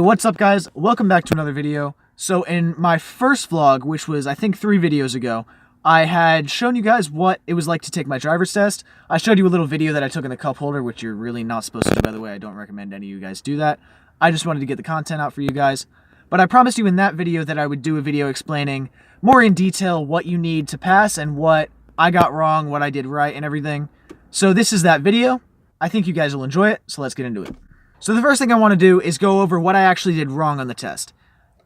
What's up, guys? Welcome back to another video. So in my first vlog, which was I think 3 videos ago, I had shown you guys what it was like to take my driver's test. I showed you a little video that I took in the cup holder, which you're really not supposed to do, by the way. I don't recommend any of you guys do that. I just wanted to get the content out for you guys. But I promised you in that video that I would do a video explaining more in detail what you need to pass and what I got wrong, what I did right, and everything. So this is that video. I think you guys will enjoy it, so let's get into it. So the first thing I want to do is go over what I actually did wrong on the test.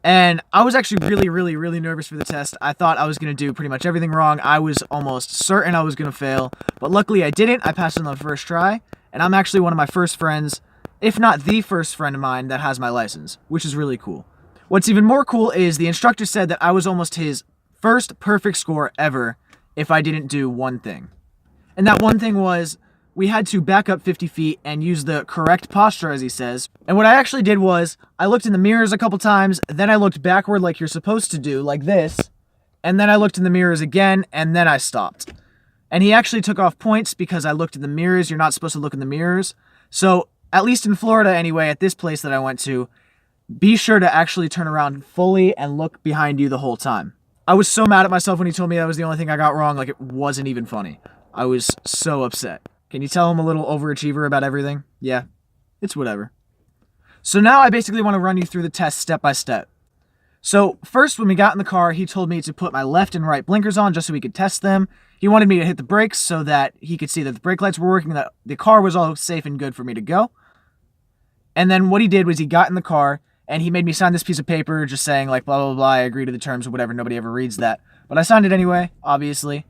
And I was actually really nervous for the test. I thought I was going to do pretty much everything wrong. I was almost certain I was going to fail, but luckily I didn't. I passed on the first try, and I'm actually one of my first friends, if not the first friend of mine that has my license, which is really cool. What's even more cool is the instructor said that I was almost his first perfect score ever if I didn't do one thing. And that one thing was we had to back up 50 feet and use the correct posture, as he says. And what I actually did was I looked in the mirrors a couple times, then I looked backward like you're supposed to do, like this, and then I looked in the mirrors again, and then I stopped. And he actually took off points because I looked in the mirrors. You're not supposed to look in the mirrors. So, at least in Florida anyway, at this place that I went to, be sure to actually turn around fully and look behind you the whole time. I was so mad at myself when he told me that was the only thing I got wrong, like it wasn't even funny. I was so upset. Can you tell I'm a little overachiever about everything? Yeah, it's whatever. So now I basically want to run you through the test step by step. So first, when we got in the car, he told me to put my left and right blinkers on just so we could test them. He wanted me to hit the brakes so that he could see that the brake lights were working, that the car was all safe and good for me to go. And then what he did was he got in the car and he made me sign this piece of paper just saying like blah, blah, blah, I agree to the terms or whatever. Nobody ever reads that. But I signed it anyway, obviously.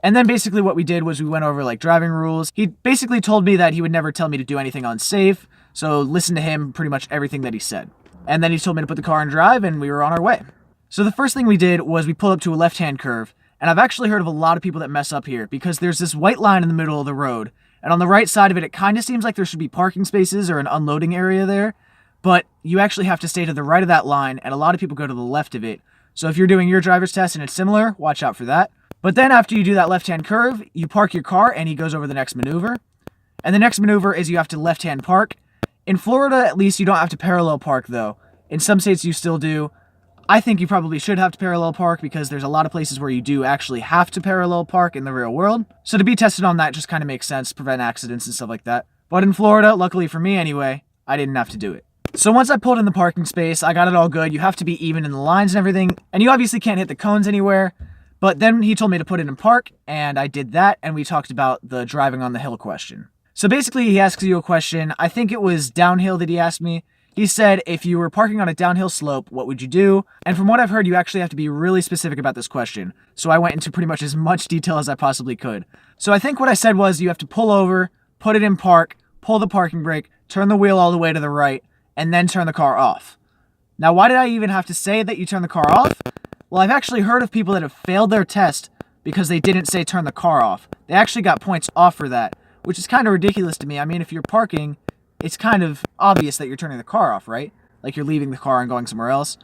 And then basically what we did was we went over like driving rules. He basically told me that he would never tell me to do anything unsafe, so listen to him pretty much everything that he said. And then he told me to put the car in drive and we were on our way. So the first thing we did was we pulled up to a left-hand curve, and I've actually heard of a lot of people that mess up here because there's this white line in the middle of the road, and on the right side of it, it kind of seems like there should be parking spaces or an unloading area there, but you actually have to stay to the right of that line, and a lot of people go to the left of it. So if you're doing your driver's test and it's similar, watch out for that. But then after you do that left-hand curve, you park your car and he goes over the next maneuver. And the next maneuver is you have to left-hand park. In Florida, at least, you don't have to parallel park, though. In some states, you still do. I think you probably should have to parallel park because there's a lot of places where you do actually have to parallel park in the real world. So to be tested on that just kind of makes sense, prevent accidents and stuff like that. But in Florida, luckily for me anyway, I didn't have to do it. So once I pulled in the parking space, I got it all good. You have to be even in the lines and everything. And you obviously can't hit the cones anywhere. But then he told me to put it in park, and I did that, and we talked about the driving on the hill question. So basically, he asks you a question. I think it was downhill that he asked me. He said, if you were parking on a downhill slope, what would you do? And from what I've heard, you actually have to be really specific about this question. So I went into pretty much as much detail as I possibly could. So I think what I said was you have to pull over, put it in park, pull the parking brake, turn the wheel all the way to the right, and then turn the car off. Now, why did I even have to say that you turn the car off? Well, I've actually heard of people that have failed their test because they didn't say turn the car off. They actually got points off for that, which is kind of ridiculous to me. I mean, if you're parking, it's kind of obvious that you're turning the car off, right? Like you're leaving the car and going somewhere else.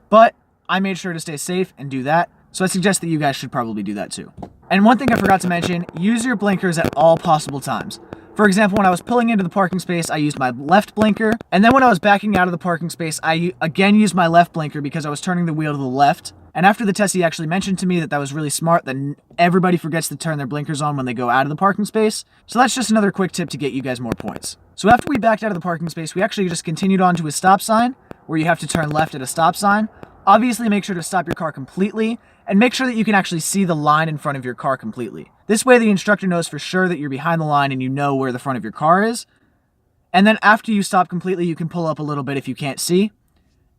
But I made sure to stay safe and do that, so I suggest that you guys should probably do that too. And one thing I forgot to mention, use your blinkers at all possible times. For example, when I was pulling into the parking space, I used my left blinker, and then when I was backing out of the parking space, I again used my left blinker because I was turning the wheel to the left. And after the test, he actually mentioned to me that that was really smart, that everybody forgets to turn their blinkers on when they go out of the parking space. So that's just another quick tip to get you guys more points. So after we backed out of the parking space, we actually just continued on to a stop sign, where you have to turn left at a stop sign. Obviously, make sure to stop your car completely, and make sure that you can actually see the line in front of your car completely. This way, the instructor knows for sure that you're behind the line and you know where the front of your car is. And then after you stop completely, you can pull up a little bit if you can't see.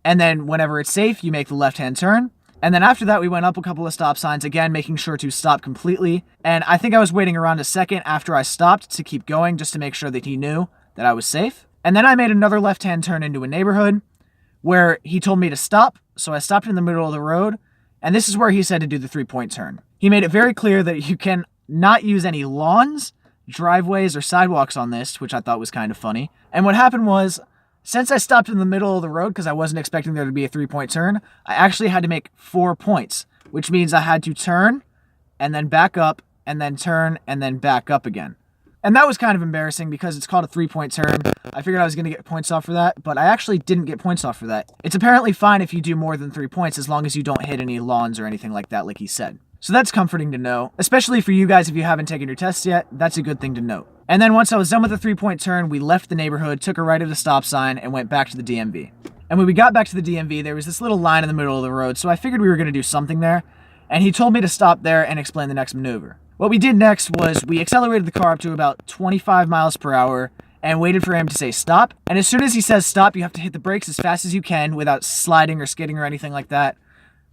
And then whenever it's safe, you make the left-hand turn. And then after that, we went up a couple of stop signs, again, making sure to stop completely. And I think I was waiting around a second after I stopped to keep going, just to make sure that he knew that I was safe. And then I made another left-hand turn into a neighborhood where he told me to stop. So I stopped in the middle of the road. And this is where he said to do the 3-point turn. He made it very clear that you can not use any lawns, driveways, or sidewalks on this, which I thought was kind of funny. And what happened was, since I stopped in the middle of the road because I wasn't expecting there to be a 3-point turn, I actually had to make 4 points, which means I had to turn and then back up and then turn and then back up again. And that was kind of embarrassing because it's called a 3-point turn. I figured I was going to get points off for that, but I actually didn't get points off for that. It's apparently fine if you do more than 3 points as long as you don't hit any lawns or anything like that, like he said. So that's comforting to know, especially for you guys if you haven't taken your tests yet. That's a good thing to note. And then once I was done with the 3-point turn, we left the neighborhood, took a right at a stop sign, and went back to the DMV. And when we got back to the DMV, there was this little line in the middle of the road, so I figured we were going to do something there. And he told me to stop there and explain the next maneuver. What we did next was we accelerated the car up to about 25 miles per hour and waited for him to say stop. And as soon as he says stop, you have to hit the brakes as fast as you can without sliding or skidding or anything like that.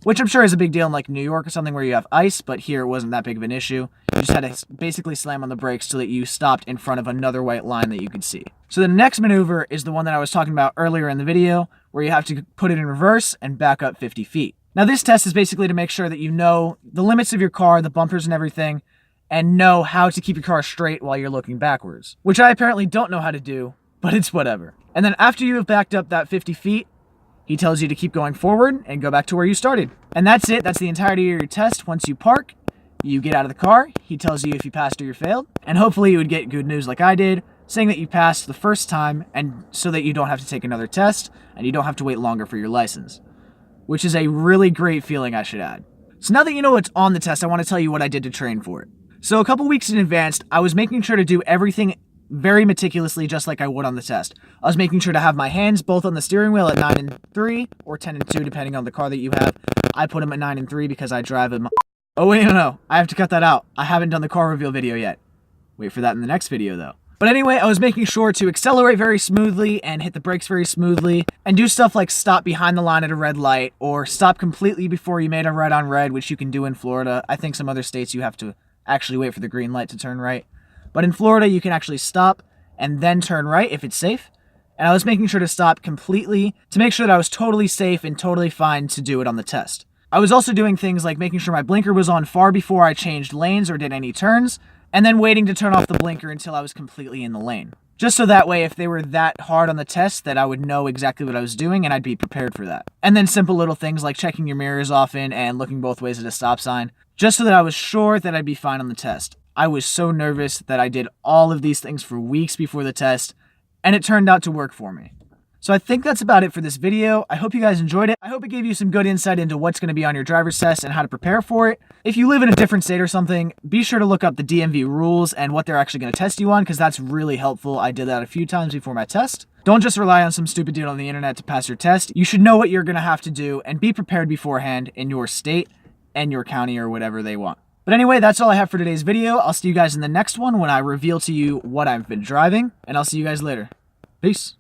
Which I'm sure is a big deal in like New York or something where you have ice, but here it wasn't that big of an issue. You just had to basically slam on the brakes so that you stopped in front of another white line that you could see. So the next maneuver is the one that I was talking about earlier in the video, where you have to put it in reverse and back up 50 feet. Now this test is basically to make sure that you know the limits of your car, the bumpers and everything, and know how to keep your car straight while you're looking backwards. Which I apparently don't know how to do, but it's whatever. And then after you have backed up that 50 feet, he tells you to keep going forward and go back to where you started. And that's it. That's the entirety of your test. Once you park, you get out of the car. He tells you if you passed or you failed. And hopefully you would get good news like I did, saying that you passed the first time and so that you don't have to take another test and you don't have to wait longer for your license. Which is a really great feeling, I should add. So now that you know what's on the test, I want to tell you what I did to train for it. So a couple weeks in advance, I was making sure to do everything very meticulously, just like I would on the test. I was making sure to have my hands both on the steering wheel at 9 and 3 or 10 and 2, depending on the car that you have. I put them at 9 and 3 because I drive them. Oh wait, no, I have to cut that out. I haven't done the car reveal video yet. Wait for that in the next video though. But anyway, I was making sure to accelerate very smoothly and hit the brakes very smoothly and do stuff like stop behind the line at a red light or stop completely before you made a right on red, which you can do in Florida. I think some other states you have to actually wait for the green light to turn right. But in Florida, you can actually stop and then turn right if it's safe. And I was making sure to stop completely to make sure that I was totally safe and totally fine to do it on the test. I was also doing things like making sure my blinker was on far before I changed lanes or did any turns, and then waiting to turn off the blinker until I was completely in the lane. Just so that way, if they were that hard on the test, that I would know exactly what I was doing and I'd be prepared for that. And then simple little things like checking your mirrors often and looking both ways at a stop sign, just so that I was sure that I'd be fine on the test. I was so nervous that I did all of these things for weeks before the test, and it turned out to work for me. So I think that's about it for this video. I hope you guys enjoyed it. I hope it gave you some good insight into what's going to be on your driver's test and how to prepare for it. If you live in a different state or something, be sure to look up the DMV rules and what they're actually going to test you on, because that's really helpful. I did that a few times before my test. Don't just rely on some stupid dude on the internet to pass your test. You should know what you're going to have to do and be prepared beforehand in your state and your county or whatever they want. But anyway, that's all I have for today's video. I'll see you guys in the next one when I reveal to you what I've been driving, and I'll see you guys later. Peace.